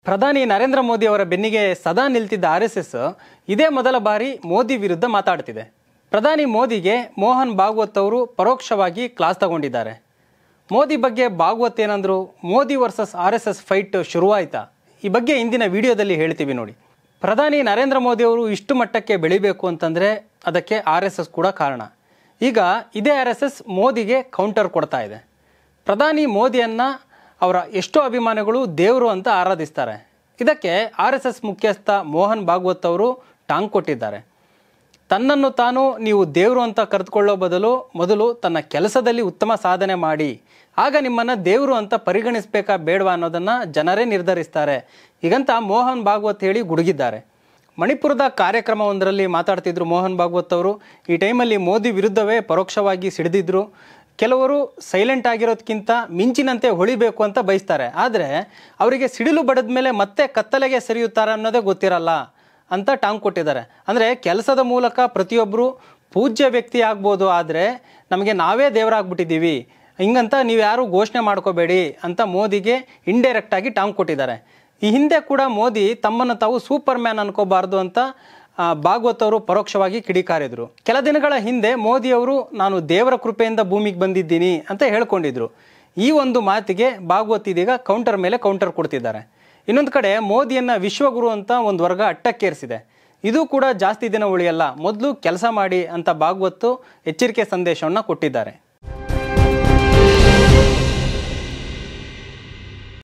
ಪ್ರಧಾನಿ ನರೇಂದ್ರ ಮೋದಿ ಅವರ ಬೆನ್ನಿಗೆ ಸದಾ ನಿಲ್ತಿದ್ದ RSS ಇದೇ ಮೊದಲ ಬಾರಿ ಮೋದಿ ವಿರುದ್ಧ ಮಾತಾಡ್ತಿದೆ. ಪ್ರಧಾನಿ ಮೋದಿಗೆ ಮೋಹನ್ ಭಾಗವತ್ ಅವರು ಪರೋಕ್ಷವಾಗಿ ಕ್ಲಾಸ್ ತಗೊಂಡಿದ್ದಾರೆ. ಮೋದಿ ಬಗ್ಗೆ ಭಾಗವತ್ ಏನಂದ್ರು, ಮೋದಿ ವರ್ಸಸ್ RSS ಫೈಟ್ ಶುರುವಾಯ್ತಾ? ಈ ಬಗ್ಗೆ ಇಂದಿನ ವಿಡಿಯೋದಲ್ಲಿ ಹೇಳ್ತೀವಿ ನೋಡಿ. ಪ್ರಧಾನಿ ನರೇಂದ್ರ ಮೋದಿ ಅವರು ಇಷ್ಟು ಮಟ್ಟಕ್ಕೆ ಬೆಳಿಬೇಕು ಅಂತಂದರೆ ಅದಕ್ಕೆ RSS ಕೂಡ ಕಾರಣ. ಈಗ ಇದೇ RSS ಮೋದಿಗೆ ಕೌಂಟರ್ ಕೊಡ್ತಾ ಇದೆ. ಪ್ರಧಾನಿ ಮೋದಿಯನ್ನು ಅವರ ಎಷ್ಟೋ ಅಭಿಮಾನಿಗಳು ದೇವರು ಅಂತ ಆರಾಧಿಸ್ತಾರೆ. ಇದಕ್ಕೆ RSS ಮುಖ್ಯಸ್ಥ ಮೋಹನ್ ಭಾಗವತ್ ಅವರು ಟಾಂಗ್ ಕೊಟ್ಟಿದ್ದಾರೆ. ತನ್ನನ್ನು ತಾನು ನೀವು ದೇವರು ಅಂತ ಕರೆದುಕೊಳ್ಳೋ ಬದಲು ಮೊದಲು ತನ್ನ ಕೆಲಸದಲ್ಲಿ ಉತ್ತಮ ಸಾಧನೆ ಮಾಡಿ, ಆಗ ನಿಮ್ಮನ್ನು ದೇವರು ಅಂತ ಪರಿಗಣಿಸಬೇಕಾ ಬೇಡವಾ ಅನ್ನೋದನ್ನು ಜನರೇ ನಿರ್ಧರಿಸ್ತಾರೆ. ಹೀಗಂತ ಮೋಹನ್ ಭಾಗವತ್ ಹೇಳಿ ಗುಡುಗಿದ್ದಾರೆ. ಮಣಿಪುರದ ಕಾರ್ಯಕ್ರಮವೊಂದರಲ್ಲಿ ಮಾತಾಡ್ತಿದ್ರು ಮೋಹನ್ ಭಾಗವತ್ ಅವರು. ಈ ಟೈಮಲ್ಲಿ ಮೋದಿ ವಿರುದ್ಧವೇ ಪರೋಕ್ಷವಾಗಿ ಸಿಡಿದಿದ್ರು. ಕೆಲವರು ಸೈಲೆಂಟ್ ಆಗಿರೋದಕ್ಕಿಂತ ಮಿಂಚಿನಂತೆ ಹೊಳಿಬೇಕು ಅಂತ ಬಯಸ್ತಾರೆ. ಆದರೆ ಅವರಿಗೆ ಸಿಡಿಲು ಬಡದ ಮೇಲೆ ಮತ್ತೆ ಕತ್ತಲೆಗೆ ಸರಿಯುತ್ತಾರೆ ಅನ್ನೋದೇ ಗೊತ್ತಿರಲ್ಲ ಅಂತ ಟಾಂಗ್ ಕೊಟ್ಟಿದ್ದಾರೆ. ಅಂದರೆ ಕೆಲಸದ ಮೂಲಕ ಪ್ರತಿಯೊಬ್ಬರು ಪೂಜ್ಯ ವ್ಯಕ್ತಿ ಆಗ್ಬೋದು, ಆದರೆ ನಮಗೆ ನಾವೇ ದೇವರಾಗ್ಬಿಟ್ಟಿದ್ದೀವಿ, ಹಿಂಗಂತ ನೀವು ಯಾರು ಘೋಷಣೆ ಮಾಡ್ಕೋಬೇಡಿ ಅಂತ ಮೋದಿಗೆ ಇಂಡೈರೆಕ್ಟಾಗಿ ಟಾಂಗ್ ಕೊಟ್ಟಿದ್ದಾರೆ. ಈ ಹಿಂದೆ ಕೂಡ ಮೋದಿ ತಮ್ಮನ್ನು ತಾವು ಸೂಪರ್ ಮ್ಯಾನ್ ಅನ್ಕೋಬಾರ್ದು ಅಂತ ಭಾಗವತ್ ಅವರು ಪರೋಕ್ಷವಾಗಿ ಕಿಡಿಕಾರಿದ್ರು. ಕೆಲ ದಿನಗಳ ಹಿಂದೆ ಮೋದಿಯವರು ನಾನು ದೇವರ ಕೃಪೆಯಿಂದ ಭೂಮಿಗೆ ಬಂದಿದ್ದೀನಿ ಅಂತ ಹೇಳ್ಕೊಂಡಿದ್ರು. ಈ ಒಂದು ಮಾತಿಗೆ ಭಾಗವತ್ ಇದೀಗ ಕೌಂಟರ್ ಮೇಲೆ ಕೌಂಟರ್ ಕೊಡ್ತಿದ್ದಾರೆ. ಇನ್ನೊಂದು ಕಡೆ ಮೋದಿಯನ್ನು ವಿಶ್ವಗುರು ಅಂತ ಒಂದು ವರ್ಗ ಅಟ್ಟಕ್ಕೇರಿಸಿದೆ. ಇದು ಕೂಡ ಜಾಸ್ತಿ ದಿನ ಉಳಿಯಲ್ಲ, ಮೊದಲು ಕೆಲಸ ಮಾಡಿ ಅಂತ ಭಾಗವತ್ ಎಚ್ಚರಿಕೆ ಸಂದೇಶವನ್ನು ಕೊಟ್ಟಿದ್ದಾರೆ.